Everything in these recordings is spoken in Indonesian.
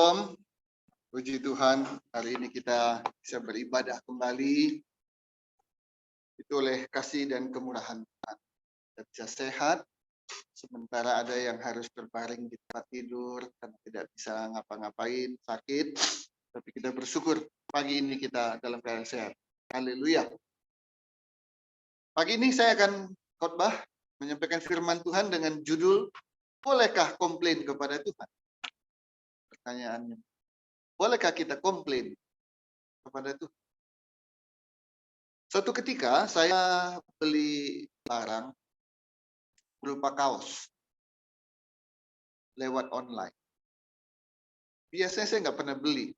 Shalom, puji Tuhan, hari ini kita bisa beribadah kembali. Itu oleh kasih dan kemurahan Tuhan. Kita bisa sehat, sementara ada yang harus berbaring di tempat tidur, karena tidak bisa ngapa-ngapain, sakit. Tapi kita bersyukur pagi ini kita dalam keadaan sehat. Haleluya. Pagi ini saya akan khotbah, menyampaikan firman Tuhan dengan judul, bolehkah komplain kepada Tuhan? Pertanyaannya, bolehkah kita komplain kepada Tuhan? Suatu ketika saya beli barang berupa kaos lewat online. Biasanya saya nggak pernah beli,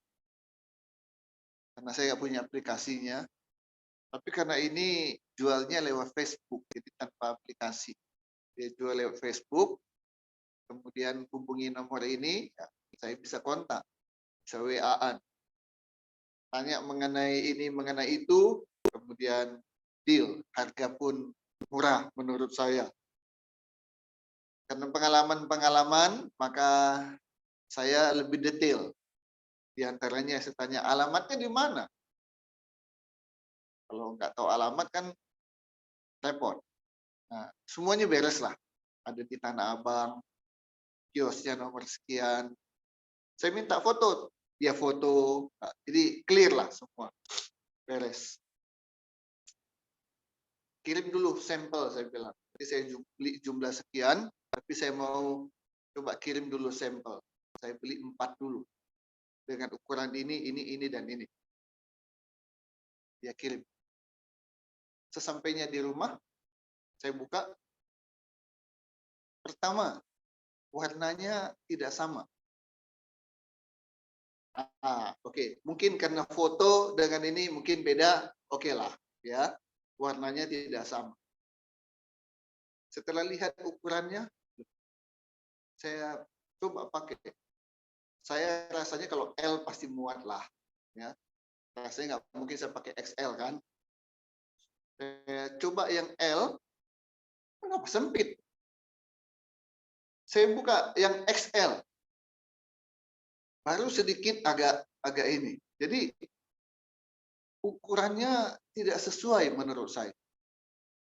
karena saya nggak punya aplikasinya. Tapi karena ini jualnya lewat Facebook, jadi tanpa aplikasi. Dia jual lewat Facebook, kemudian hubungi nomor ini, ya, saya bisa kontak, bisa WA-an. Tanya mengenai ini, mengenai itu, kemudian deal, harga pun murah menurut saya. Karena pengalaman-pengalaman, maka saya lebih detail. Di antaranya saya tanya, alamatnya di mana? Kalau nggak tahu alamat kan repot. Nah, semuanya beres lah. Ada di Tanah Abang, kiosnya nomor sekian. Saya minta foto, dia foto. Nah, jadi clear lah semua. Beres. Kirim dulu sampel, saya bilang. Jadi saya beli jumlah sekian, tapi saya mau coba kirim dulu sampel. Saya beli 4 dulu. Dengan ukuran ini, dan ini. Dia kirim. Sesampainya di rumah, saya buka. Pertama, warnanya tidak sama. Oke. Mungkin karena foto dengan ini mungkin beda, oke lah, ya. Warnanya tidak sama. Setelah lihat ukurannya, saya coba pakai. Saya rasanya kalau L pasti muat lah, ya. Rasanya nggak mungkin saya pakai XL kan. Saya coba yang L, kenapa sempit? Saya buka yang XL, baru sedikit agak ini. Jadi ukurannya tidak sesuai menurut saya.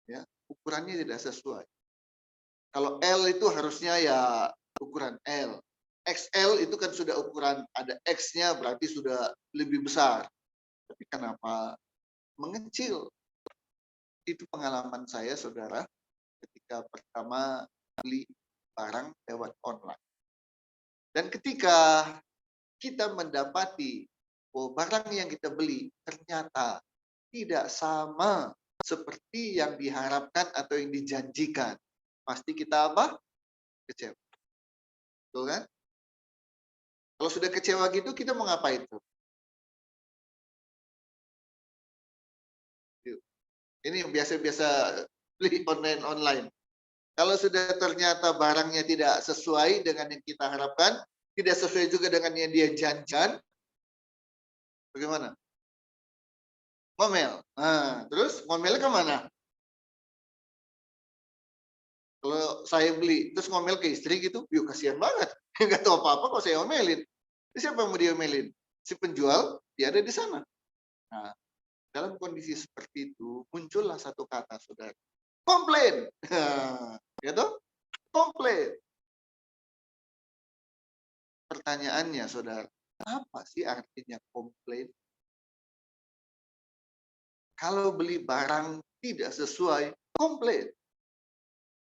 Ya, ukurannya tidak sesuai. Kalau L itu harusnya ya ukuran L. XL itu kan sudah ukuran ada X-nya berarti sudah lebih besar. Tapi kenapa mengecil? Itu pengalaman saya, saudara, ketika pertama beli barang lewat online. Dan ketika kita mendapati bahwa barang yang kita beli ternyata tidak sama seperti yang diharapkan atau yang dijanjikan, pasti kita apa? Kecewa. Betul kan? Kalau sudah kecewa gitu, kita mau ngapain tuh? Ini yang biasa-biasa beli online. Kalau sudah ternyata barangnya tidak sesuai dengan yang kita harapkan, tidak sesuai juga dengan yang dia janjikan, bagaimana? Ngomel. Nah, terus ngomelnya kemana? Kalau saya beli, terus ngomel ke istri gitu, yuk kasihan banget. Nggak tahu apa-apa kok saya omelin. Siapa yang mau diomelin? Si penjual, dia ada di sana. Nah, dalam kondisi seperti itu, muncullah satu kata, saudara. Komplain. Ya toh? Komplain. Pertanyaannya, saudara, apa sih artinya komplain? Kalau beli barang tidak sesuai, komplain.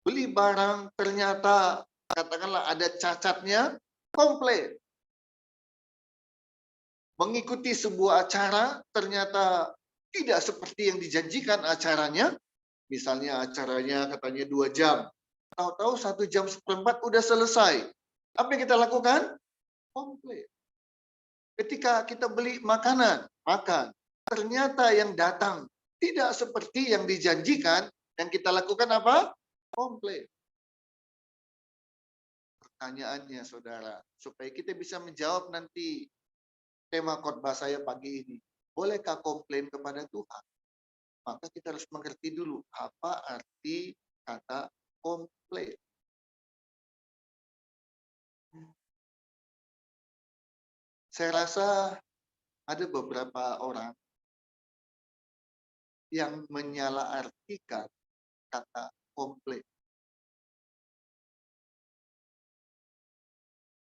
Beli barang ternyata katakanlah ada cacatnya, komplain. Mengikuti sebuah acara ternyata tidak seperti yang dijanjikan acaranya, misalnya acaranya katanya 2 jam, tahu-tahu 1 jam seperempat udah selesai. Apa yang kita lakukan? Komplain. Ketika kita beli makanan, makan, ternyata yang datang tidak seperti yang dijanjikan, yang kita lakukan apa? Komplain. Pertanyaannya, saudara, supaya kita bisa menjawab nanti tema khotbah saya pagi ini, bolehkah komplain kepada Tuhan? Maka kita harus mengerti dulu apa arti kata komplain. Saya rasa ada beberapa orang yang menyalahartikan kata komplain.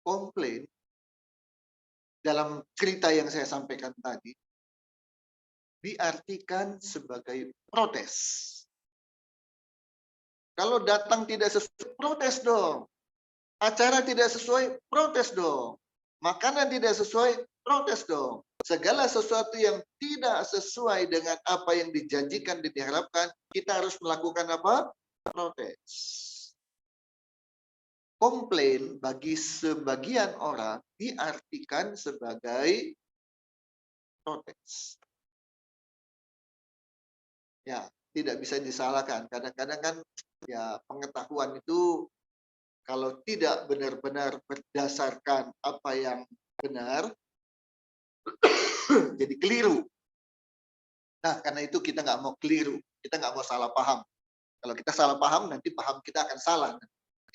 Komplain dalam cerita yang saya sampaikan tadi diartikan sebagai protes. Kalau datang tidak sesuai, protes dong. Acara tidak sesuai, protes dong. Makanan tidak sesuai, protes dong. Segala sesuatu yang tidak sesuai dengan apa yang dijanjikan dan diharapkan, kita harus melakukan apa? Protes. Komplain bagi sebagian orang diartikan sebagai protes. Ya, tidak bisa disalahkan. Kadang-kadang kan ya pengetahuan itu kalau tidak benar-benar berdasarkan apa yang benar, jadi keliru. Nah, karena itu kita nggak mau keliru, kita nggak mau salah paham. Kalau kita salah paham, nanti paham kita akan salah.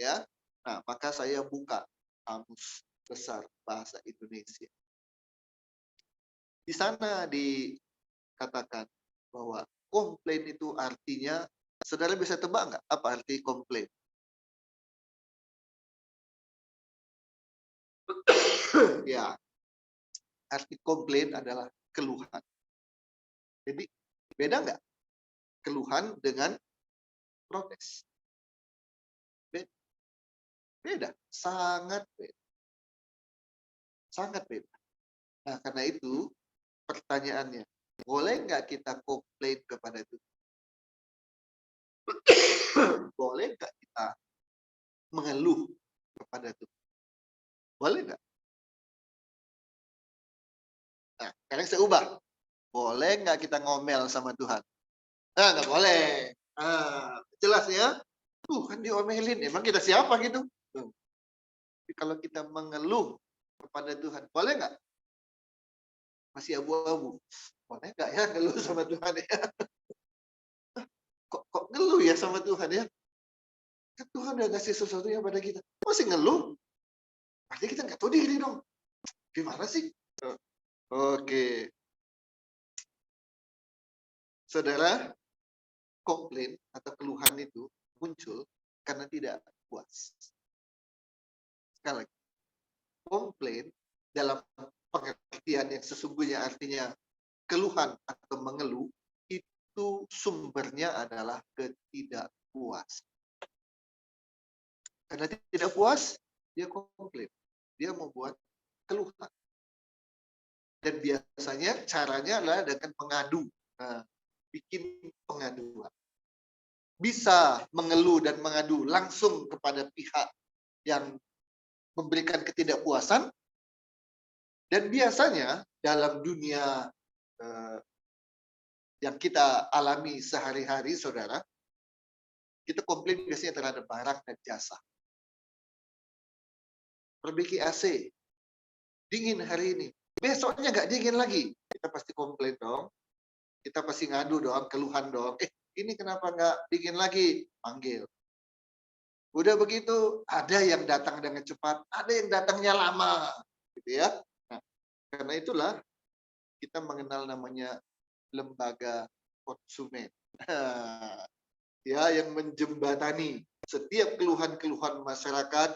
Ya, nah maka saya buka kamus besar bahasa Indonesia. Di sana dikatakan bahwa komplain itu artinya, saudara bisa tebak nggak apa arti komplain? Ya, arti komplain adalah keluhan. Jadi beda nggak keluhan dengan protes? Beda, sangat beda. Sangat beda. Nah, karena itu pertanyaannya, boleh nggak kita komplain kepada Tuhan? Boleh nggak kita mengeluh kepada Tuhan? Boleh nggak? Nah, sekarang saya ubah. Boleh nggak kita ngomel sama Tuhan? Nah, nggak boleh. Nah, jelas ya. Tuhan diomelin. Emang kita siapa gitu? Tapi kalau kita mengeluh kepada Tuhan, boleh nggak? Masih abu-abu. Boleh nggak ya ngeluh sama Tuhan ya? Kok ngeluh ya sama Tuhan ya? Kan Tuhan udah ngasih sesuatunya pada kita. Masih ngeluh? Berarti kita nggak tahu diri dong. Gimana sih? Oke. Saudara, komplain atau keluhan itu muncul karena tidak puas. Sekali lagi, komplain dalam pengertian yang sesungguhnya artinya keluhan atau mengeluh, itu sumbernya adalah ketidakpuasan. Karena tidak puas, dia komplain. Dia membuat keluhan. Dan biasanya caranya adalah dengan mengadu. Nah, bikin pengaduan. Bisa mengeluh dan mengadu langsung kepada pihak yang memberikan ketidakpuasan. Dan biasanya dalam dunia yang kita alami sehari-hari, saudara, kita komplain biasanya terhadap barang dan jasa. Perbaiki AC, dingin hari ini. Besoknya nggak dingin lagi. Kita pasti komplain dong. Kita pasti ngadu dong, keluhan dong. Ini kenapa nggak dingin lagi? Panggil. Udah begitu, ada yang datang dengan cepat, ada yang datangnya lama. Gitu ya. Nah, karena itulah kita mengenal namanya lembaga konsumen. Ya, yang menjembatani setiap keluhan-keluhan masyarakat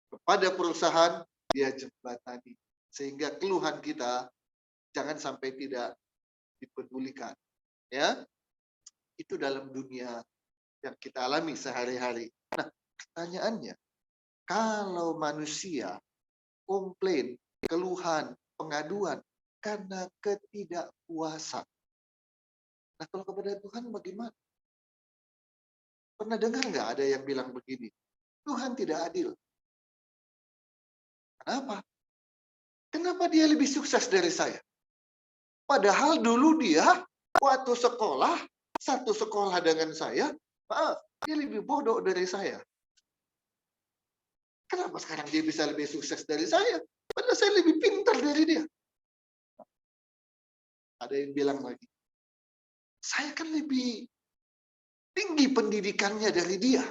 kepada perusahaan, dia jembatani. Sehingga keluhan kita jangan sampai tidak dipedulikan. Ya, itu dalam dunia yang kita alami sehari-hari. Nah, pertanyaannya, kalau manusia komplain, keluhan, pengaduan karena ketidakpuasan, nah kalau kepada Tuhan bagaimana? Pernah dengar nggak ada yang bilang begini? Tuhan tidak adil. Kenapa? Kenapa dia lebih sukses dari saya? Padahal dulu dia waktu sekolah, satu sekolah dengan saya, maaf, dia lebih bodoh dari saya. Kenapa sekarang dia bisa lebih sukses dari saya? Padahal saya lebih pintar dari dia. Ada yang bilang lagi, saya kan lebih tinggi pendidikannya dari dia.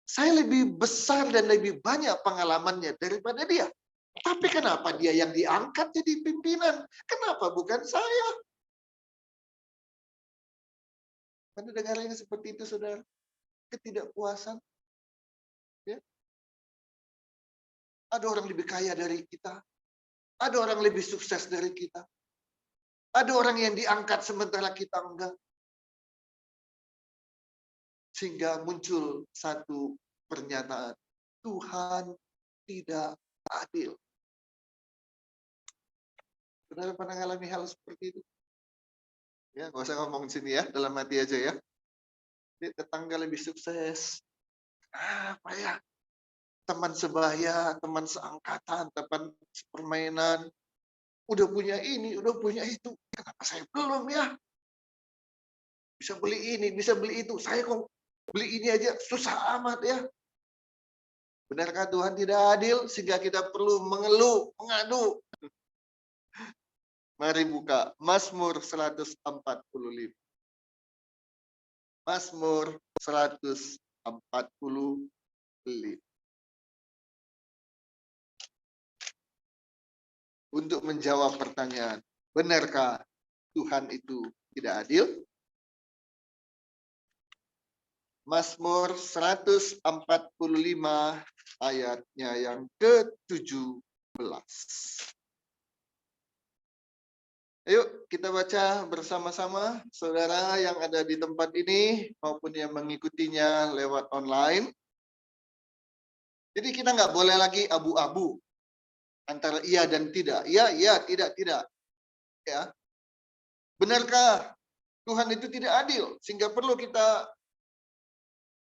Saya lebih besar dan lebih banyak pengalamannya daripada dia. Tapi kenapa dia yang diangkat jadi pimpinan? Kenapa bukan saya? Anda dengar yang seperti itu, saudara? Ketidakpuasan. Ya? Ada orang lebih kaya dari kita. Ada orang lebih sukses dari kita. Ada orang yang diangkat sementara kita enggak. Sehingga muncul satu pernyataan. Tuhan tidak adil. Saudara pernah mengalami hal seperti itu? Ya, nggak usah ngomong sini ya, dalam hati aja ya. Ini tetangga lebih sukses. Apa ya? Teman sebaya, teman seangkatan, teman sepermainan. Udah punya ini, udah punya itu. Kenapa saya belum ya? Bisa beli ini, bisa beli itu. Saya kok beli ini aja susah amat ya. Benarkah Tuhan tidak adil sehingga kita perlu mengeluh, mengadu? Mari buka Mazmur 145. Mazmur 145. Untuk menjawab pertanyaan, benarkah Tuhan itu tidak adil? Mazmur 145 ayatnya yang ke-17. Ayo kita baca bersama-sama, saudara yang ada di tempat ini maupun yang mengikutinya lewat online. Jadi kita nggak boleh lagi abu-abu antara iya dan tidak. Iya, tidak, tidak. Ya. Benarkah Tuhan itu tidak adil sehingga perlu kita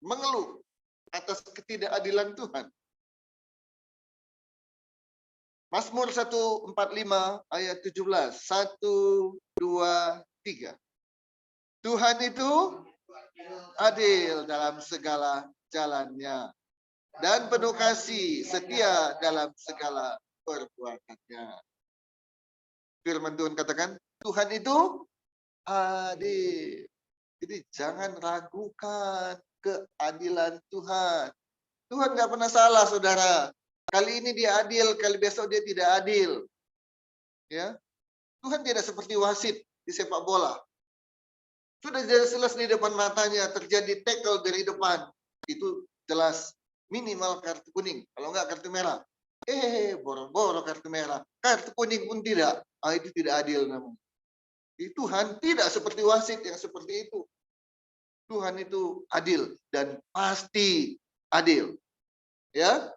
mengeluh atas ketidakadilan Tuhan? Mazmur 145 ayat 17. 1, 2, 3. Tuhan itu adil dalam segala jalannya dan penuh kasih setia dalam segala perbuatannya. Firman Tuhan katakan, Tuhan itu adil. Jadi jangan ragukan keadilan Tuhan. Tuhan nggak pernah salah, saudara. Kali ini dia adil, kali besok dia tidak adil. Ya, Tuhan tidak seperti wasit di sepak bola. Sudah jelas di depan matanya terjadi tackle dari depan. Itu jelas minimal kartu kuning. Kalau enggak kartu merah. Boro-boro kartu merah. Kartu kuning pun tidak. Itu tidak adil namanya. Tuhan tidak seperti wasit yang seperti itu. Tuhan itu adil dan pasti adil. Ya,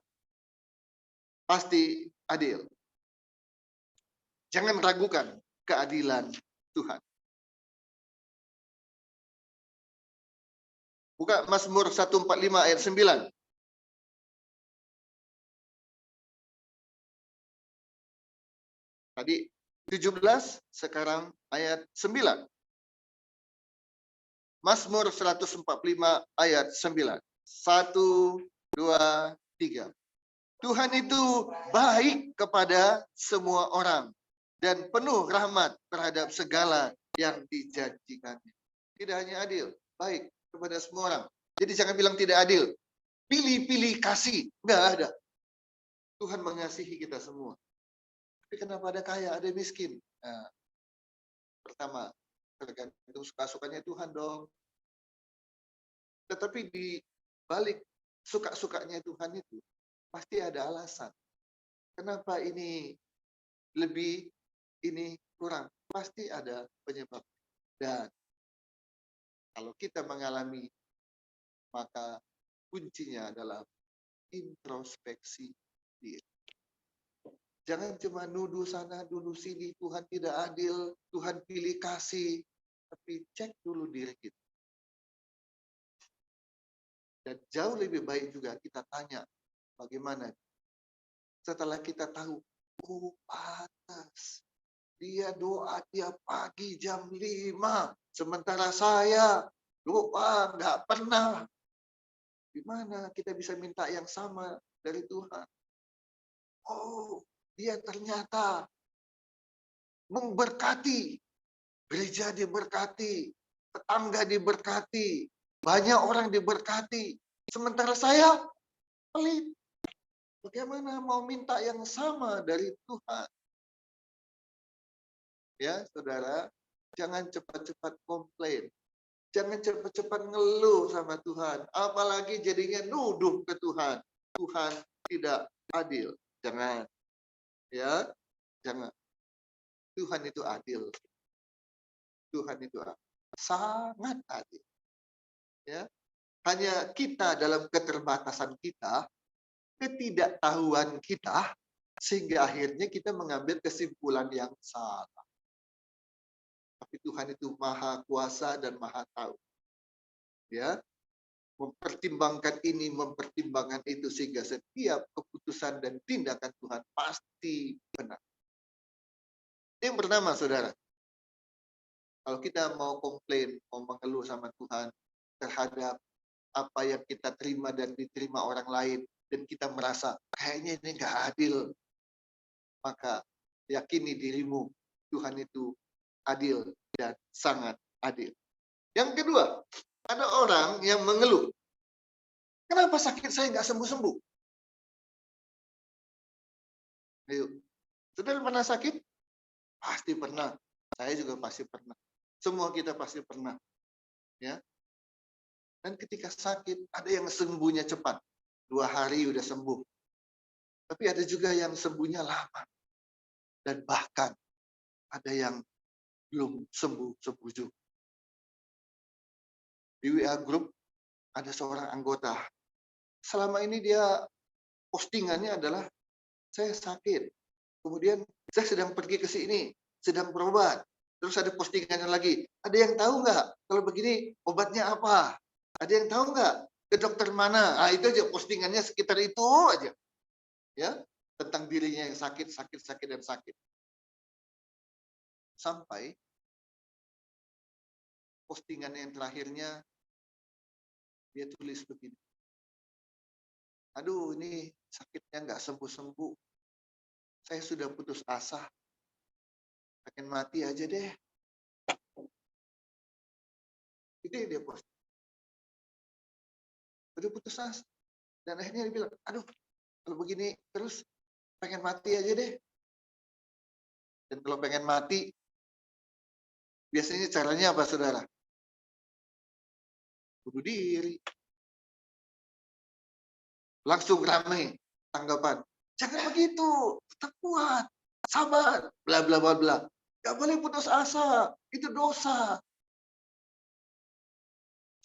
pasti adil. Jangan ragukan keadilan Tuhan. Buka Mazmur 145 ayat 9. Tadi 17, sekarang ayat 9. Mazmur 145 ayat 9. 1, 2, 3. Tuhan itu baik kepada semua orang dan penuh rahmat terhadap segala yang dijanjikannya. Tidak hanya adil, baik kepada semua orang. Jadi jangan bilang tidak adil. Pilih-pilih kasih. Enggak ada. Tuhan mengasihi kita semua. Tapi kenapa ada kaya, ada miskin? Nah, pertama, tergantung suka-sukanya Tuhan dong. Tetapi di balik suka-sukanya Tuhan itu, pasti ada alasan. Kenapa ini lebih, ini kurang? Pasti ada penyebab. Dan kalau kita mengalami, maka kuncinya adalah introspeksi diri. Jangan cuma nuduh sana, nuduh sini, Tuhan tidak adil, Tuhan pilih kasih. Tapi cek dulu diri kita. Dan jauh lebih baik juga kita tanya, bagaimana? Setelah kita tahu, oh pantas. Dia doa tiap pagi jam 5. Sementara saya doa nggak pernah. Gimana kita bisa minta yang sama dari Tuhan? Oh, dia ternyata memberkati. Gereja diberkati. Tetangga diberkati. Banyak orang diberkati. Sementara saya pelit. Bagaimana mau minta yang sama dari Tuhan? Ya, saudara, jangan cepat-cepat komplain. Jangan cepat-cepat ngeluh sama Tuhan. Apalagi jadinya nuduh ke Tuhan. Tuhan tidak adil. Jangan. Ya, jangan. Tuhan itu adil. Tuhan itu adil. Sangat adil. Ya, hanya kita dalam keterbatasan kita, ketidaktahuan kita, sehingga akhirnya kita mengambil kesimpulan yang salah. Tapi Tuhan itu maha kuasa dan maha tahu. Ya, mempertimbangkan ini, mempertimbangkan itu, sehingga setiap keputusan dan tindakan Tuhan pasti benar. Yang pertama, saudara, kalau kita mau komplain, mau mengeluh sama Tuhan terhadap apa yang kita terima dan diterima orang lain, dan kita merasa kayaknya ini nggak adil, maka yakini dirimu, Tuhan itu adil dan sangat adil. Yang kedua, ada orang yang mengeluh. Kenapa sakit saya nggak sembuh-sembuh? Ayo, saudara pernah sakit? Pasti pernah. Saya juga pasti pernah. Semua kita pasti pernah. Ya. Dan ketika sakit, ada yang sembuhnya cepat. 2 hari udah sembuh. Tapi ada juga yang sembuhnya lama. Dan bahkan ada yang belum sembuh-sembuh juga. Di WA Group ada seorang anggota. Selama ini dia postingannya adalah saya sakit. Kemudian saya sedang pergi ke sini, sedang berobat. Terus ada postingannya lagi. Ada yang tahu nggak kalau begini obatnya apa? Ada yang tahu nggak ke dokter mana? Ah, itu aja postingannya, sekitar itu aja. Ya, tentang dirinya yang sakit, sakit, sakit, dan sakit. Sampai postingan yang terakhirnya dia tulis begini. Aduh, ini sakitnya nggak sembuh-sembuh. Saya sudah putus asa. Pengen mati aja deh. Itu yang dia post. Udah putus asa. Dan akhirnya dia bilang, aduh, kalau begini terus pengen mati aja deh. Dan kalau pengen mati, biasanya caranya apa, saudara? Bunuh diri. Langsung ramai tanggapan. Jangan begitu, tetap kuat, sabar, bla bla bla bla. Gak boleh putus asa, itu dosa.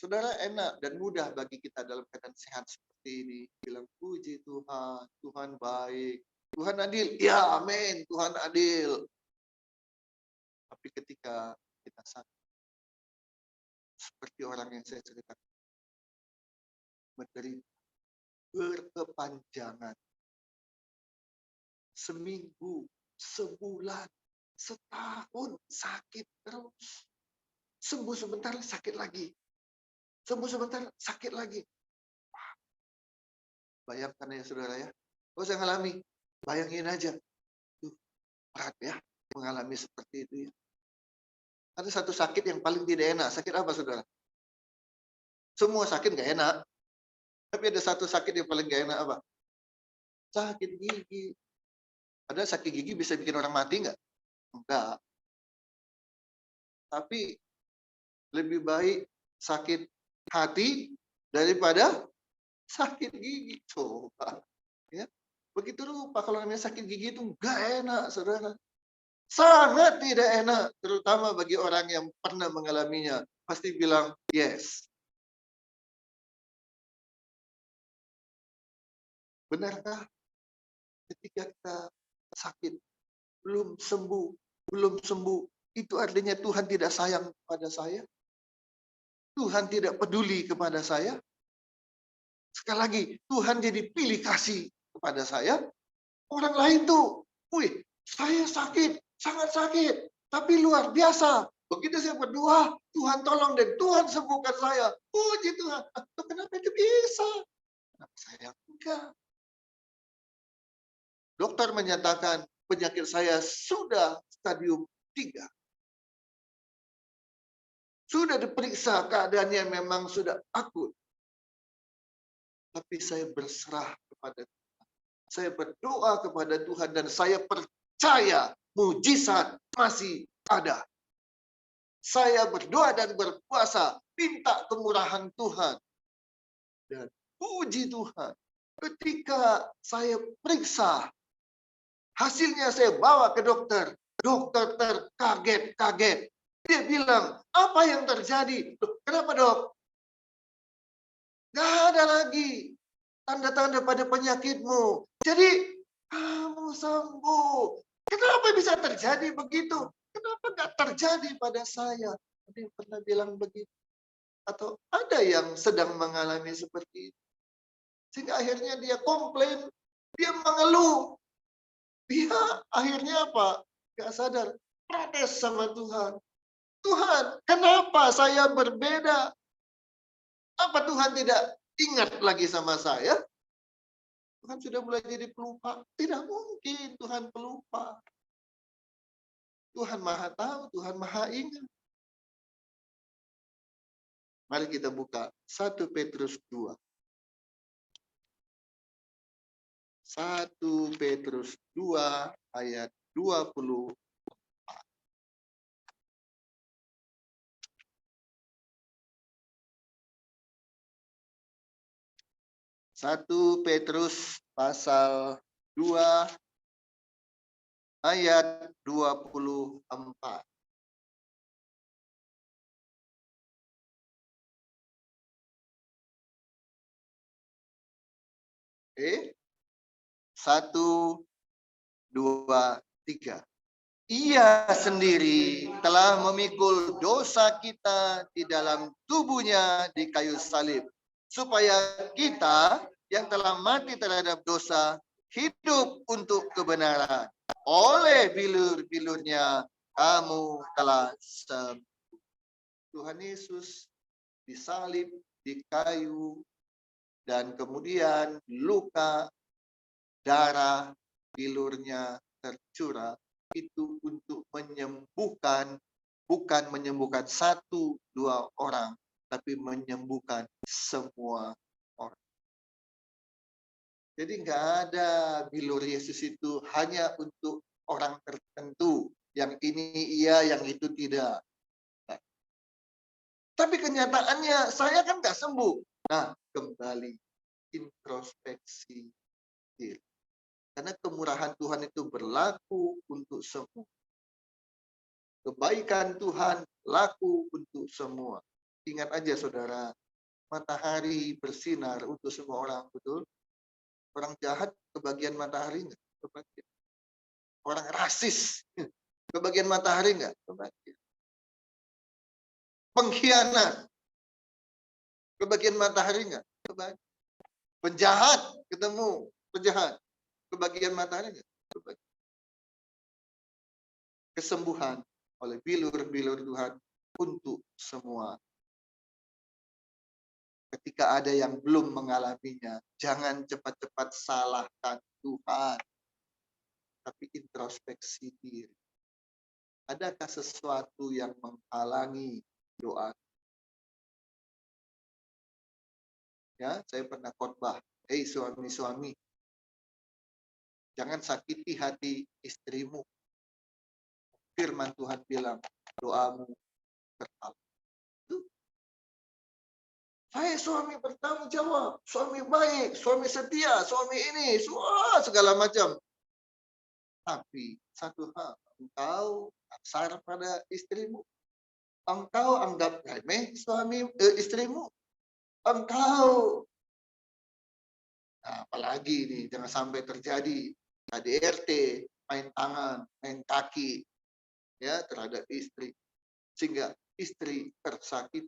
Saudara, enak dan mudah bagi kita dalam keadaan sehat seperti ini. Bilang, puji Tuhan, Tuhan baik, Tuhan adil. Ya, amin, Tuhan adil. Tapi ketika kita sakit, seperti orang yang saya ceritakan, menderita berkepanjangan, seminggu, sebulan, setahun, sakit terus. Sembuh sebentar, sakit lagi. Sembuh sebentar, sakit lagi. Bayangkan ya, saudara ya. Kalau saya ngalami, bayangin aja. Tuh, berat ya, mengalami seperti itu ya. Ada satu sakit yang paling tidak enak. Sakit apa, saudara? Semua sakit nggak enak. Tapi ada satu sakit yang paling nggak enak apa? Sakit gigi. Ada sakit gigi bisa bikin orang mati nggak? Enggak. Tapi lebih baik sakit hati daripada sakit gigi. Coba. Ya. Begitu rupa kalau namanya sakit gigi itu nggak enak, saudara. Sangat tidak enak. Terutama bagi orang yang pernah mengalaminya. Pasti bilang, yes. Benarkah ketika kita sakit, belum sembuh, itu artinya Tuhan tidak sayang kepada saya? Tuhan tidak peduli kepada saya? Sekali lagi, Tuhan jadi pilih kasih kepada saya. Orang lain tuh, wih, saya sakit, sangat sakit, tapi luar biasa. Begitu saya berdoa, Tuhan tolong dan Tuhan sembuhkan saya. Puji Tuhan. Atau kenapa itu bisa? Kenapa saya enggak? Dokter menyatakan penyakit saya sudah stadium 3. Sudah diperiksa keadaannya memang sudah akut. Tapi saya berserah kepada Tuhan. Saya berdoa kepada Tuhan dan saya percaya mujizat masih ada. Saya berdoa dan berpuasa, minta kemurahan Tuhan. Dan puji Tuhan, ketika saya periksa, hasilnya saya bawa ke dokter. Dokter terkaget-kaget. Dia bilang, apa yang terjadi? Loh, kenapa dok? Gak ada lagi tanda-tanda pada penyakitmu. Jadi, kamu sembuh. Kenapa bisa terjadi begitu? Kenapa nggak terjadi pada saya? Ada yang pernah bilang begitu? Atau ada yang sedang mengalami seperti itu? Sehingga akhirnya dia komplain, dia mengeluh. Dia akhirnya apa? Gak sadar, protes sama Tuhan. Tuhan, kenapa saya berbeda? Apa Tuhan tidak ingat lagi sama saya? Tuhan sudah mulai jadi pelupa. Tidak mungkin Tuhan pelupa. Tuhan Maha tahu, Tuhan Maha ingat. Mari kita buka 1 Petrus 2. 1 Petrus 2 ayat 20. 1 Petrus pasal 2 ayat 24. Oke. 1, 2, 3. Ia sendiri telah memikul dosa kita di dalam tubuhnya di kayu salib, supaya kita yang telah mati terhadap dosa hidup untuk kebenaran. Oleh bilur-bilurnya kamu telah sembuh. Tuhan Yesus disalib di kayu dan kemudian luka, darah, bilurnya tercurah. Itu untuk menyembuhkan, bukan menyembuhkan 1, 2 orang, tapi menyembuhkan semua orang. Jadi nggak ada bilur Yesus itu hanya untuk orang tertentu. Yang ini iya, yang itu tidak. Nah, tapi kenyataannya saya kan nggak sembuh. Nah, kembali introspeksi diri. Karena kemurahan Tuhan itu berlaku untuk semua. Kebaikan Tuhan laku untuk semua. Ingat aja saudara, matahari bersinar untuk semua orang, betul? Orang jahat kebagian matahari enggak? Kebagian. Orang rasis kebagian matahari enggak? Kebagian. Pengkhianat kebagian matahari enggak? Kebagian. Penjahat ketemu penjahat kebagian matahari enggak? Kebagian. Kesembuhan oleh bilur-bilur Tuhan untuk semua. Ketika ada yang belum mengalaminya, jangan cepat-cepat salahkan Tuhan, tapi introspeksi diri. Adakah sesuatu yang menghalangi doa? Ya, saya pernah khotbah, suami-suami, jangan sakiti hati istrimu. Firman Tuhan bilang, doamu berhala. Saya suami bertanggung jawab, suami baik, suami setia, suami ini, semua segala macam. Tapi satu hal, engkau kasar pada istrimu, engkau anggap remeh istrimu, engkau. Nah, apalagi nih, jangan sampai terjadi KDRT, main tangan, main kaki, ya terhadap istri, sehingga istri tersakiti.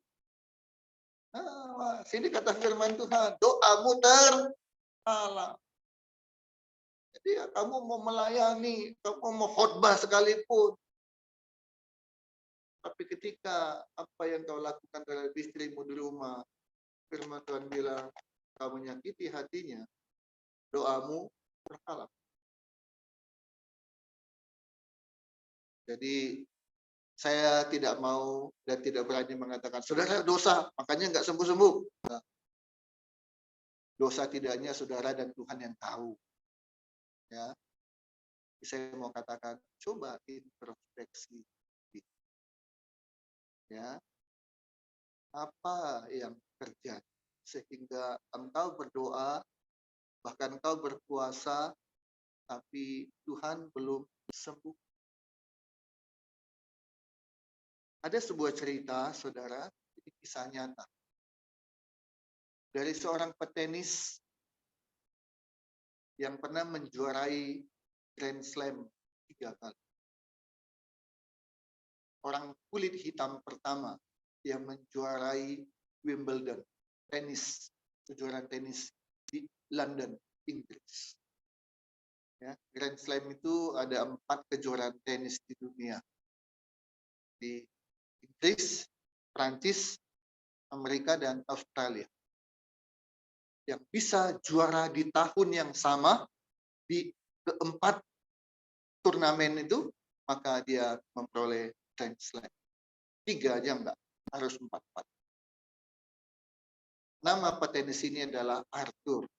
Sini kata firman Tuhan, doamu tersalah. Jadi ya, kamu mau melayani, kamu mau khotbah sekalipun, tapi ketika apa yang kau lakukan terhadap istrimu di rumah, firman Tuhan bilang, kamu menyakiti hatinya, doamu tersalah. Jadi saya tidak mau dan tidak berani mengatakan, saudara dosa, makanya nggak sembuh-sembuh. Nah, dosa tidaknya saudara dan Tuhan yang tahu. Ya, saya mau katakan, coba introspeksi, ya, apa yang terjadi sehingga engkau berdoa, bahkan engkau berpuasa, tapi Tuhan belum sembuh. Ada sebuah cerita, saudara, ini kisah nyata dari seorang petenis yang pernah menjuarai Grand Slam 3 kali. Orang kulit hitam pertama yang menjuarai Wimbledon, kejuaraan tenis di London, Inggris. Ya, Grand Slam itu ada 4 kejuaraan tenis di dunia. Di Inggris, Prancis, Amerika, dan Australia. Yang bisa juara di tahun yang sama, di keempat turnamen itu, maka dia memperoleh Grand Slam. 3 aja enggak, harus 4. Nama petenis ini adalah Arthur.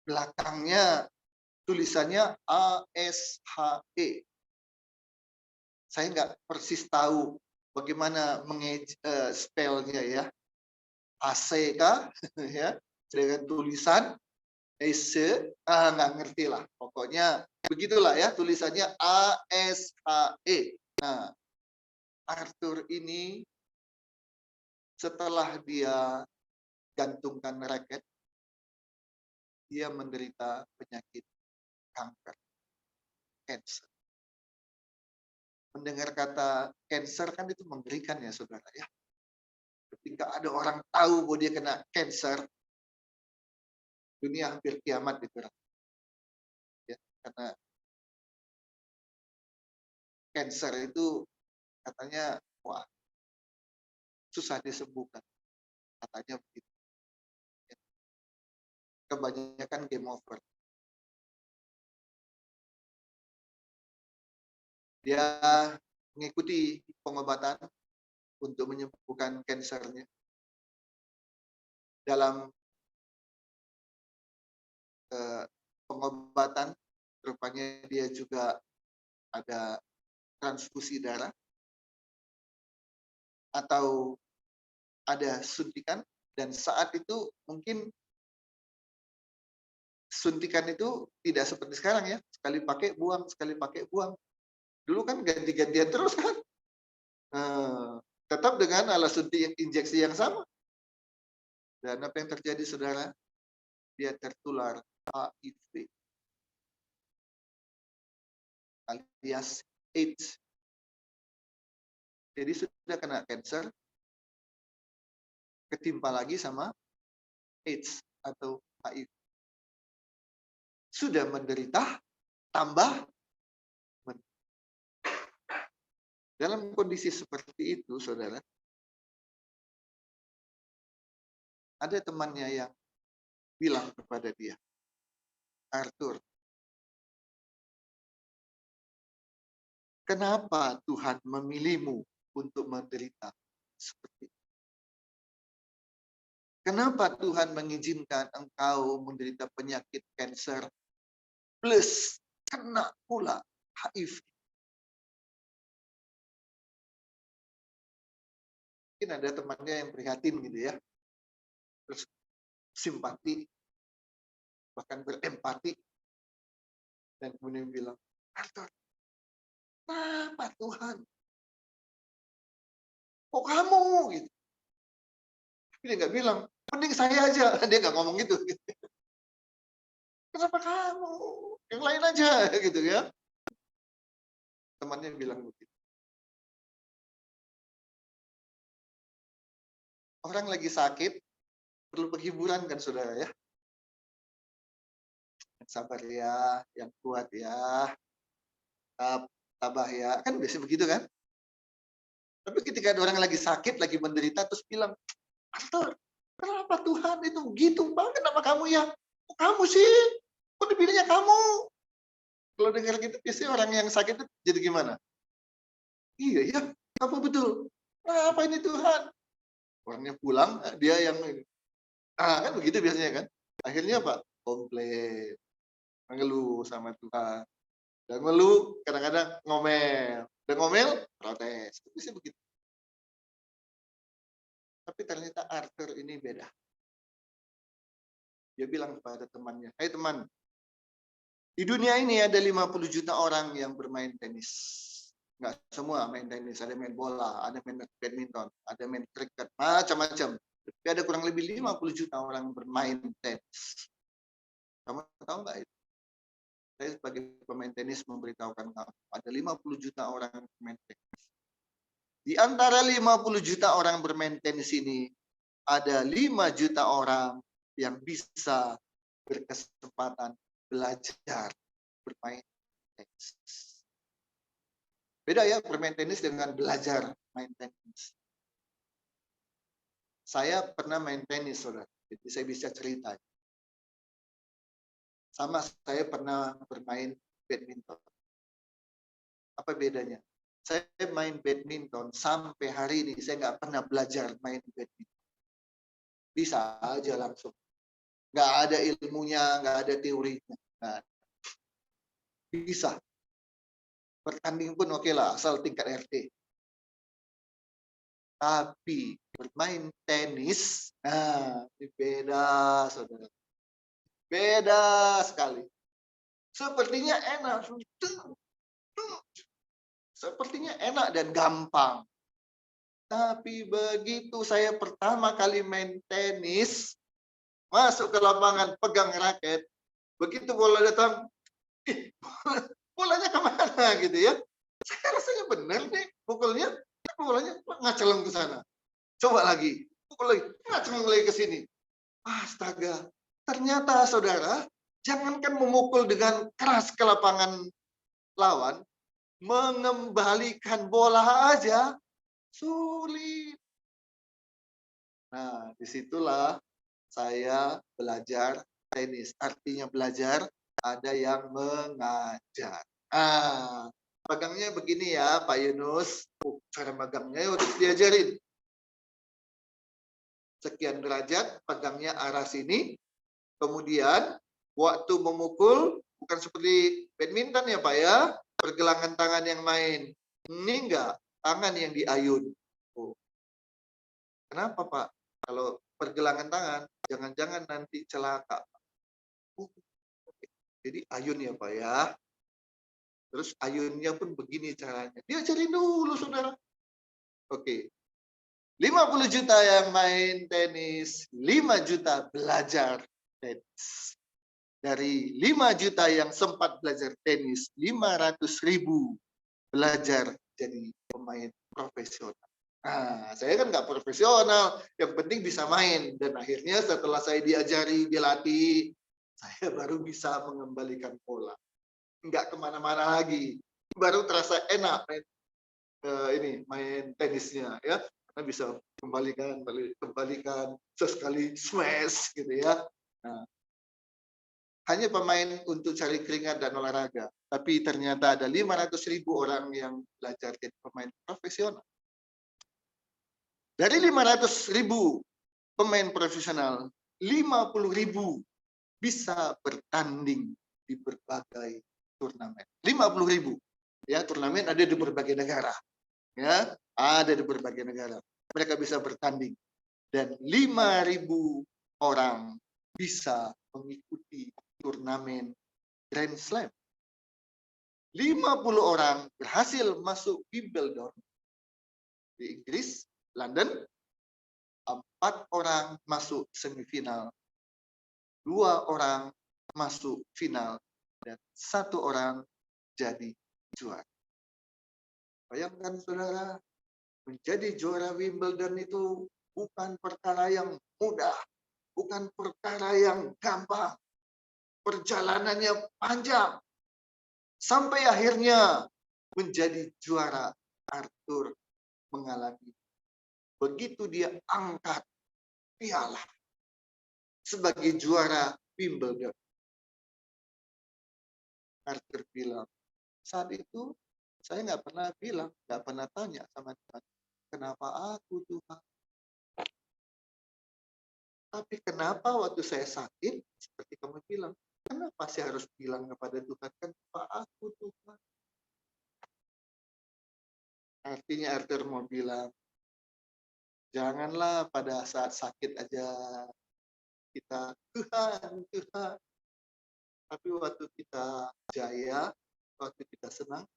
Belakangnya tulisannya ASHE. Saya nggak persis tahu bagaimana spellnya ya. AC kah? Ya, dengan tulisan S, nggak ngerti lah. Pokoknya begitulah ya, tulisannya ASHE. Nah, Arthur ini setelah dia gantungkan raket, dia menderita penyakit kanker, cancer. Mendengar kata cancer kan itu mengerikan ya saudara ya. Ketika ada orang tahu bahwa dia kena cancer, dunia hampir kiamat itu. Ya, karena cancer itu katanya wah susah disembuhkan, katanya begitu. Ya. Kebanyakan game over. Dia mengikuti pengobatan untuk menyembuhkan kansernya. Dalam pengobatan, rupanya dia juga ada transfusi darah atau ada suntikan, dan saat itu mungkin suntikan itu tidak seperti sekarang ya, sekali pakai buang, sekali pakai buang. Dulu kan ganti-gantian terus kan. Tetap dengan alat suntik injeksi yang sama. Dan apa yang terjadi saudara? Dia tertular HIV alias AIDS. Jadi sudah kena cancer, ketimpa lagi sama AIDS atau HIV. Sudah menderita, tambah dalam kondisi seperti itu, saudara, ada temannya yang bilang kepada dia, Arthur, kenapa Tuhan memilihmu untuk menderita seperti itu? Kenapa Tuhan mengizinkan engkau menderita penyakit kanker plus kena pula HIV? Mungkin ada temannya yang prihatin gitu ya, terus simpati, bahkan berempati, dan kemudian bilang, Arthur, kenapa Tuhan? Kok kamu? Gitu. Tapi dia nggak bilang, mending saya aja. Dia nggak ngomong gitu. Kenapa kamu? Yang lain aja, gitu ya. Temannya bilang begitu. Orang lagi sakit, perlu penghiburan kan saudara ya. Yang sabar ya, yang kuat ya, tabah ya, kan biasa begitu kan. Tapi ketika ada orang lagi sakit, lagi menderita, terus bilang, Arthur, kenapa Tuhan itu begitu banget sama kamu ya? Kok kamu sih? Kok dipilihnya kamu? Kalau dengar gitu, biasanya orang yang sakit itu jadi gimana? Iya ya, kamu betul. Apa ini Tuhan? Orangnya pulang, dia yang kan begitu biasanya kan. Akhirnya apa? komplain, mengeluh sama Tuhan. Dan ngeluh kadang-kadang ngomel. Dan ngomel protes. Bisa begitu. Tapi ternyata Arthur ini beda. Dia bilang kepada temannya, "Hai teman, di dunia ini ada 50 juta orang yang bermain tenis. Enggak semua main tenis, ada main bola, ada main badminton, ada main kriket, macam-macam. Tapi ada kurang lebih 50 juta orang bermain tenis. Kamu tahu nggak itu? Saya sebagai pemain tenis memberitahukan kamu, ada 50 juta orang yang bermain tenis. Di antara 50 juta orang bermain tenis ini, ada 5 juta orang yang bisa berkesempatan belajar bermain tenis." Beda ya bermain tenis dengan belajar main tenis. Saya pernah main tenis, saudara. Jadi saya bisa cerita. Sama saya pernah bermain badminton. Apa bedanya? Saya main badminton sampai hari ini saya nggak pernah belajar main badminton. Bisa aja langsung. Nggak ada ilmunya, nggak ada teorinya. Nah, bisa. Bertanding pun oke lah, asal tingkat RT. Tapi bermain tenis, nah ini beda, saudara. Beda sekali. Sepertinya enak. Sepertinya enak dan gampang. Tapi begitu saya pertama kali main tenis, masuk ke lapangan, pegang raket, begitu bola datang, bolanya kemana gitu ya. Saya rasanya benar nih pukulnya, bolanya ngaceleng ke sana. Coba lagi, pukul lagi, ngaceleng lagi ke sini. Astaga, ternyata saudara, jangankan memukul dengan keras ke lapangan lawan, mengembalikan bola aja sulit. Nah, disitulah saya belajar tenis. Artinya belajar, ada yang mengajar. Pegangnya begini ya, Pak Yunus. Cara megangnya udah diajarin. Sekian derajat, pegangnya arah sini. Kemudian, waktu memukul, bukan seperti badminton ya Pak ya, pergelangan tangan yang main. Ini enggak, tangan yang diayun. Kenapa Pak? Kalau pergelangan tangan, jangan-jangan nanti celaka. Jadi ayun ya Pak ya. Terus ayunnya pun begini caranya. Diajarin dulu saudara. Oke. 50 juta yang main tenis, 5 juta belajar tenis. Dari 5 juta yang sempat belajar tenis, 500.000 belajar jadi pemain profesional. Nah, saya kan nggak profesional, yang penting bisa main. Dan akhirnya setelah saya diajari, dilatih, saya baru bisa mengembalikan bola. Nggak kemana-mana lagi. Baru terasa enak main tenisnya ya. Karena bisa kembalikan, sesekali smash gitu ya. Nah, hanya pemain untuk cari keringat dan olahraga. Tapi ternyata ada 500.000 orang yang belajar jadi pemain profesional. Dari 500.000 pemain profesional, 50.000 bisa bertanding di berbagai turnamen. 50.000. Ya, turnamen ada di berbagai negara. Ya, ada di berbagai negara. Mereka bisa bertanding. Dan 5.000 orang bisa mengikuti turnamen Grand Slam. 50 orang berhasil masuk Wimbledon di Inggris, London. 4 orang masuk semifinal, 2 orang masuk final, dan 1 orang jadi juara. Bayangkan saudara, menjadi juara Wimbledon itu bukan perkara yang mudah, bukan perkara yang gampang. Perjalanannya panjang. Sampai akhirnya menjadi juara, Arthur mengalami. Begitu dia angkat piala sebagai juara Wimbledon, Arthur bilang, saat itu saya nggak pernah bilang, nggak pernah tanya sama Tuhan, kenapa aku Tuhan? Tapi kenapa waktu saya sakit, seperti kamu bilang, kenapa saya harus bilang kepada Tuhan, kan Pak aku Tuhan. Artinya Arthur mau bilang, janganlah pada saat sakit aja kita Tuhan, Tuhan. Tapi waktu kita jaya, waktu kita senang,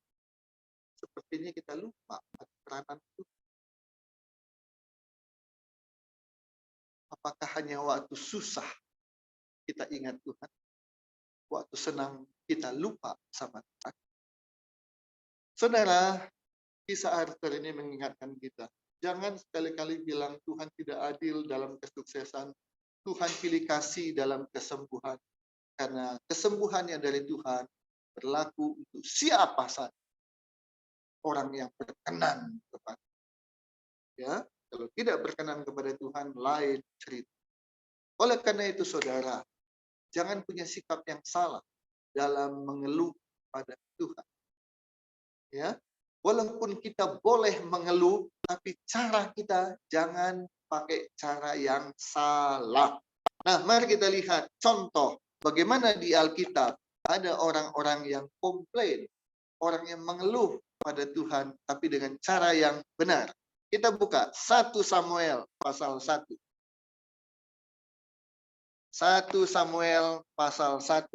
sepertinya kita lupa peranan Tuhan. Apakah hanya waktu susah kita ingat Tuhan? Waktu senang kita lupa sama Tuhan? Saudara, kisah Arthur ini mengingatkan kita. Jangan sekali-kali bilang Tuhan tidak adil dalam kesuksesan. Tuhan pilih kasih dalam kesembuhan. Karena kesembuhannya dari Tuhan berlaku untuk siapa saja orang yang berkenan kepada. Ya, kalau tidak berkenan kepada Tuhan, lain cerita. Oleh karena itu, saudara, jangan punya sikap yang salah dalam mengeluh pada Tuhan. Ya, walaupun kita boleh mengeluh, tapi cara kita jangan pakai cara yang salah. Nah, mari kita lihat contoh bagaimana di Alkitab ada orang-orang yang komplain, orang yang mengeluh pada Tuhan, tapi dengan cara yang benar. Kita buka 1 Samuel pasal 1. 1 Samuel pasal 1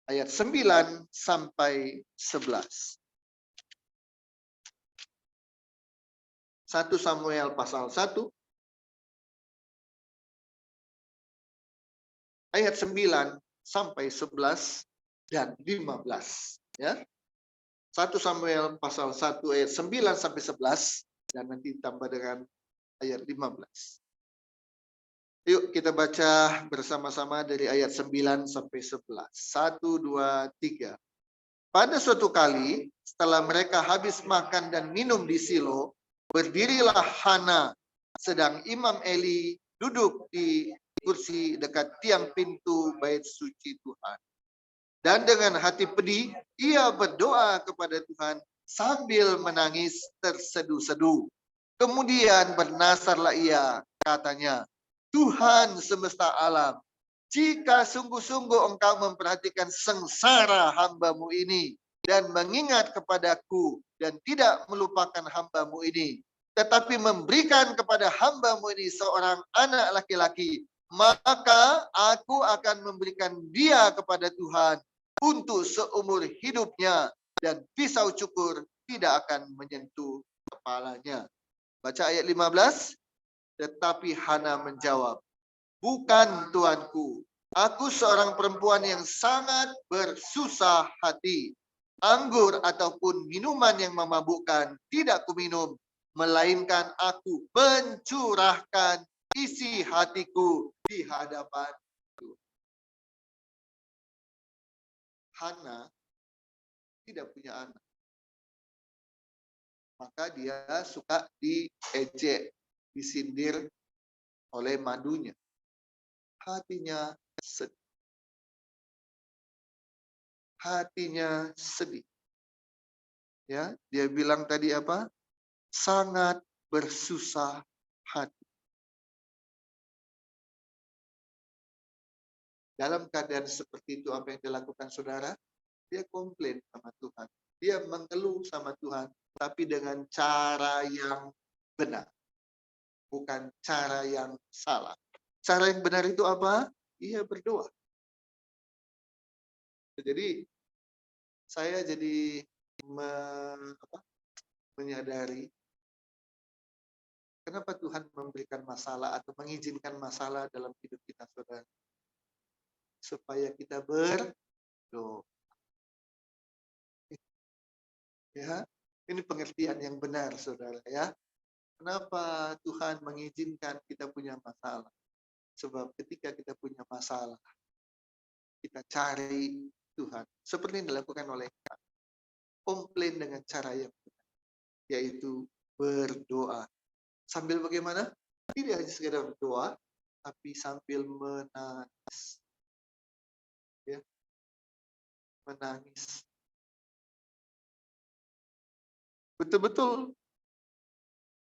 ayat 9 sampai 11. 1 Samuel pasal 1 ayat 9 sampai 11 dan 15. Ya. 1 Samuel pasal 1 ayat 9 sampai 11 dan nanti ditambah dengan ayat 15. Yuk kita baca bersama-sama dari ayat 9 sampai 11. 1, 2, 3. Pada suatu kali setelah mereka habis makan dan minum di Silo, berdirilah Hana, sedang Imam Eli duduk di kursi dekat tiang pintu bait suci Tuhan. Dan dengan hati pedih, ia berdoa kepada Tuhan sambil menangis terseduh-seduh. Kemudian bernasarlah ia, katanya, Tuhan semesta alam, jika sungguh-sungguh engkau memperhatikan sengsara hamba-Mu ini, dan mengingat kepadaku, dan tidak melupakan hamba-Mu ini, tetapi memberikan kepada hamba-Mu ini seorang anak laki-laki, maka aku akan memberikan dia kepada Tuhan untuk seumur hidupnya, dan pisau cukur tidak akan menyentuh kepalanya. Baca ayat 15. Tetapi Hana menjawab, bukan Tuanku, aku seorang perempuan yang sangat bersusah hati. Anggur ataupun minuman yang memabukkan tidak kuminum, melainkan aku mencurahkan isi hatiku di hadapan Tuhan. Hana tidak punya anak. Maka dia suka diejek, disindir oleh madunya. Hatinya sedih. Hatinya sedih. Ya, dia bilang tadi apa? Sangat bersusah hati. Dalam keadaan seperti itu, apa yang dilakukan saudara? Dia komplain sama Tuhan. Dia mengeluh sama Tuhan, tapi dengan cara yang benar. Bukan cara yang salah. Cara yang benar itu apa? Ia berdoa. Jadi, saya jadi menyadari kenapa Tuhan memberikan masalah atau mengizinkan masalah dalam hidup kita, saudara. Supaya kita berdoa. Ya, ini pengertian yang benar, saudara. Ya, kenapa Tuhan mengizinkan kita punya masalah? Sebab ketika kita punya masalah, kita cari Tuhan. Seperti yang dilakukan oleh kita. Komplain dengan cara yang benar, yaitu berdoa. Sambil bagaimana? Tidak hanya sekedar berdoa, tapi sambil menangis. Ya, menangis. Betul-betul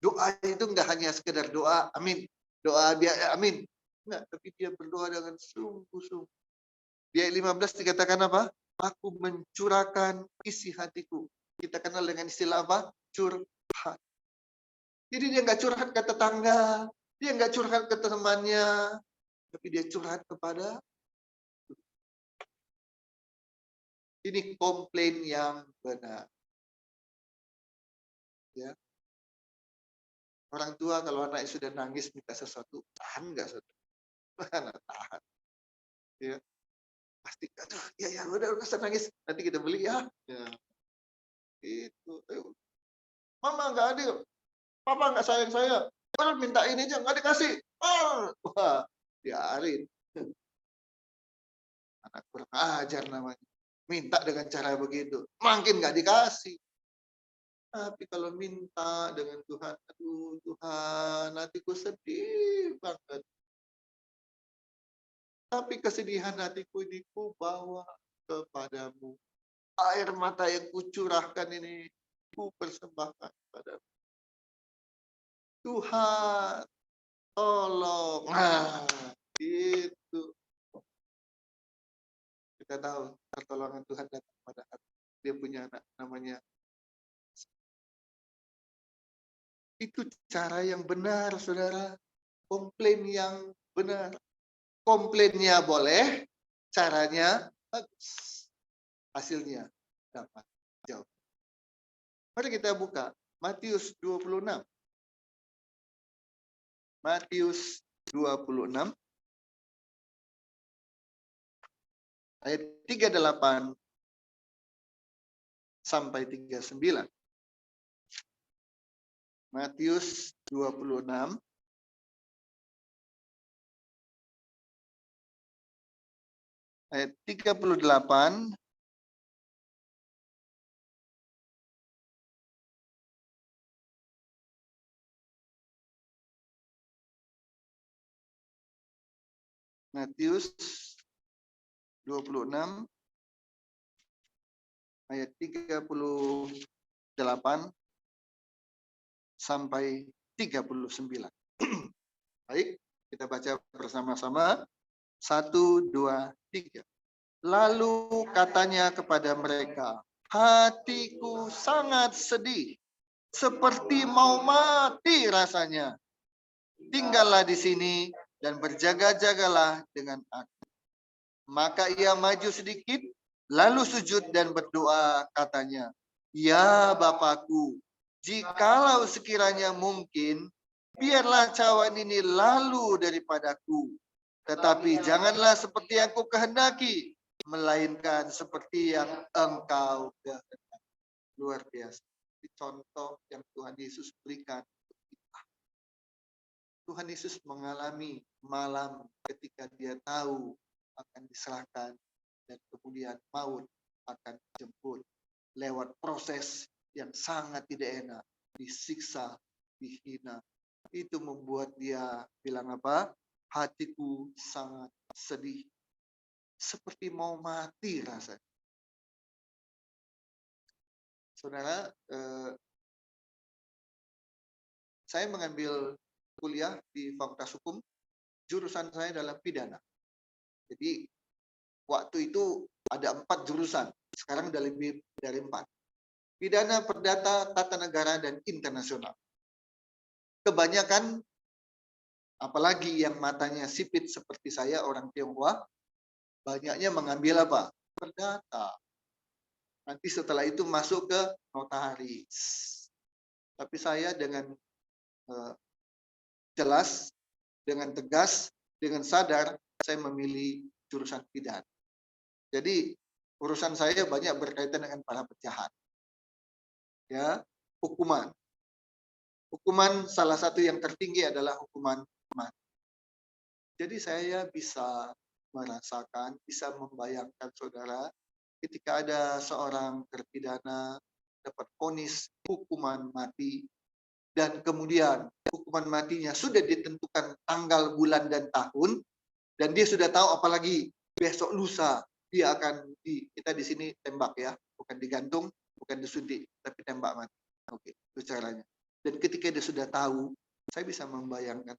doa itu enggak hanya sekedar doa, amin. Doa biar amin. Enggak, tapi dia berdoa dengan sungguh-sungguh. Di ayat 15 dikatakan apa? Aku mencurahkan isi hatiku. Kita kenal dengan istilah apa? Curhat. Jadi dia nggak curhat ke tetangga, dia nggak curhat ke temannya, tapi dia curhat kepada ini komplain yang benar. Ya. Orang tua kalau anaknya sudah nangis minta sesuatu, tahan nggak saudara? Mana tahan. Ya. Pasti, aduh, ya udah usah nangis, nanti kita beli ya. Ya. Itu. Mama nggak adil, papa nggak sayang saya. Orang minta ini aja nggak dikasih. Oh, wah, biarin. Anak kurang ajar namanya. Minta dengan cara begitu, makin nggak dikasih. Tapi kalau minta dengan Tuhan, aduh Tuhan, hatiku sedih banget. Tapi kesedihan hatiku ini ku bawa kepadamu. Air mata yang kucurahkan ini ku persembahkan kepadamu. Tuhan, tolong. Nah, itu. Kita tahu pertolongan Tuhan datang pada hati. Dia punya anak namanya. Itu cara yang benar, saudara. Komplain yang benar. Komplainnya boleh, caranya bagus. Hasilnya dapat jauh. Mari kita buka Matius 26. Matius 26 ayat 38 sampai 39. Matius 26 ayat 38 Matius 26 ayat 38 sampai 39. Baik, kita baca bersama-sama. 1, 2, 3. Lalu katanya kepada mereka, hatiku sangat sedih, seperti mau mati rasanya. Tinggallah di sini dan berjaga-jagalah dengan aku. Maka ia maju sedikit, lalu sujud dan berdoa katanya, ya Bapakku, jikalau sekiranya mungkin, biarlah cawan ini lalu daripadaku. Tetapi janganlah seperti yang ku kehendaki, melainkan seperti yang engkau kehendaki. Luar biasa. Ini contoh yang Tuhan Yesus berikan. Tuhan Yesus mengalami malam ketika dia tahu akan diserahkan dan kemudian maut akan dijemput lewat proses yang sangat tidak enak, disiksa, dihina. Itu membuat dia bilang apa? Hatiku sangat sedih, seperti mau mati rasanya. Saudara, saya mengambil kuliah di Fakultas Hukum, jurusan saya dalam pidana. Jadi waktu itu ada 4 jurusan, sekarang udah lebih dari 4. Pidana, perdata, tata negara, dan internasional. Kebanyakan, apalagi yang matanya sipit seperti saya, orang Tionghoa, banyaknya mengambil apa? Perdata. Nanti setelah itu masuk ke notaris. Tapi saya dengan jelas, dengan tegas, dengan sadar, saya memilih jurusan pidana. Jadi urusan saya banyak berkaitan dengan para penjahat. Ya, hukuman. Hukuman salah satu yang tertinggi adalah hukuman mati. Jadi saya bisa merasakan, bisa membayangkan saudara, ketika ada seorang terpidana dapat vonis hukuman mati, dan kemudian hukuman matinya sudah ditentukan tanggal, bulan, dan tahun, dan dia sudah tahu apalagi besok lusa dia akan kita di sini tembak ya, bukan digantung, bukan disuntik, tapi tembak mati. Oke, itu caranya. Dan ketika dia sudah tahu, saya bisa membayangkan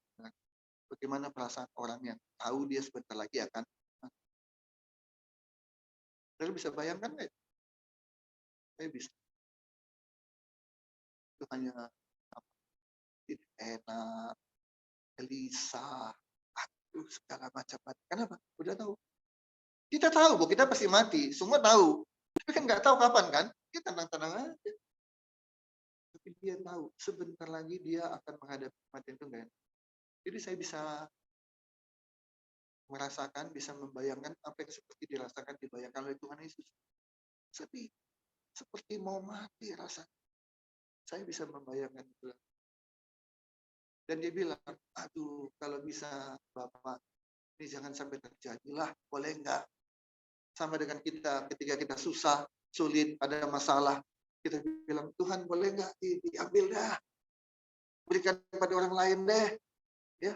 Bagaimana perasaan orang yang tahu dia sebentar lagi akan mati? Saudara bisa bayangkan nggak? Saya bisa. Itu hanya apa, tidak enak, gelisah, aduh segala macam. Kenapa? Udah tahu. Kita tahu bahwa kita pasti mati, semua tahu. Tapi kan nggak tahu kapan kan? Kita tenang-tenang aja. Tapi dia tahu sebentar lagi dia akan menghadapi kematian itu enggak enak. Jadi saya bisa merasakan, bisa membayangkan apa yang seperti dirasakan, dibayangkan oleh Tuhan Yesus. Sedih, seperti mau mati rasanya. Saya bisa membayangkan itu. Dan dia bilang, aduh kalau bisa Bapak, ini jangan sampai terjadilah, boleh enggak? Sama dengan kita ketika kita susah, sulit, ada masalah, kita bilang, Tuhan boleh enggak diambil dah, berikan kepada orang lain deh. Ya,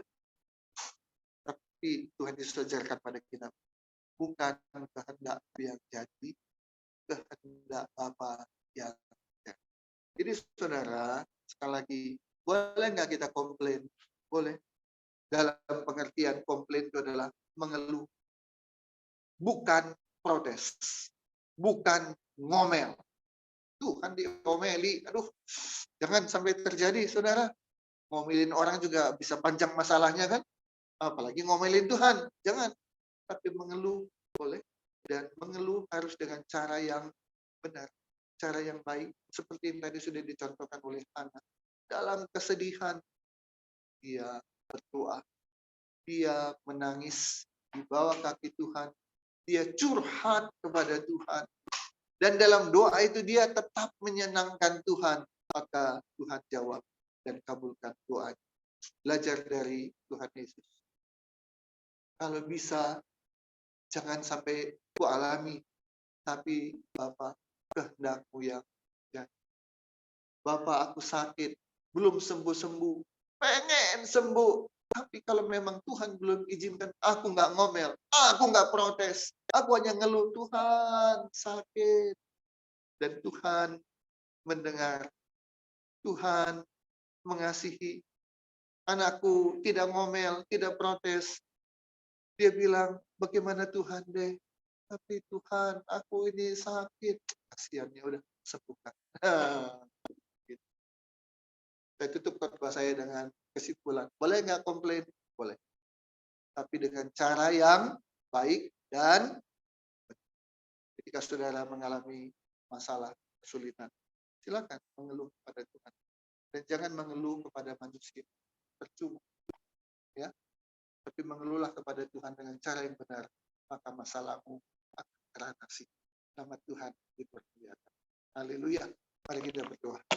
tapi Tuhan Yesus ajarkan pada kita, bukan kehendak yang jadi, kehendak Bapa yang jadi. Jadi saudara, sekali lagi, boleh nggak kita komplain? Boleh. Dalam pengertian komplain itu adalah mengeluh. Bukan protes. Bukan ngomel. Tuhan diomeli. Aduh, jangan sampai terjadi, saudara. Ngomelin orang juga bisa panjang masalahnya kan? Apalagi ngomelin Tuhan. Jangan. Tapi mengeluh boleh. Dan mengeluh harus dengan cara yang benar. Cara yang baik. Seperti yang tadi sudah dicontohkan oleh Hana. Dalam kesedihan, dia berdoa, dia menangis di bawah kaki Tuhan, dia curhat kepada Tuhan, dan dalam doa itu dia tetap menyenangkan Tuhan, maka Tuhan jawab dan kabulkan doanya. Belajar dari Tuhan Yesus. Kalau bisa, jangan sampai ku alami, tapi Bapa, kehendak-Mu yang jadi. Bapak, aku sakit, belum sembuh-sembuh, pengen sembuh. Tapi kalau memang Tuhan belum izinkan, aku nggak ngomel, aku nggak protes. Aku hanya ngeluh, Tuhan sakit. Dan Tuhan mendengar, Tuhan mengasihi. Anakku tidak ngomel, tidak protes. Dia bilang, bagaimana Tuhan deh? Tapi Tuhan, aku ini sakit. Kasihannya udah sembuhkan. Saya tutup khotbah saya dengan kesimpulan. Boleh nggak komplain? Boleh. Tapi dengan cara yang baik dan ketika saudara mengalami masalah, kesulitan, silakan mengeluh kepada Tuhan. Dan jangan mengeluh kepada manusia. Percuma. Ya. Tapi mengeluhlah kepada Tuhan dengan cara yang benar. Maka masalahmu akan teratasi. Nama Tuhan dipermuliakan. Haleluya. Mari kita berdoa.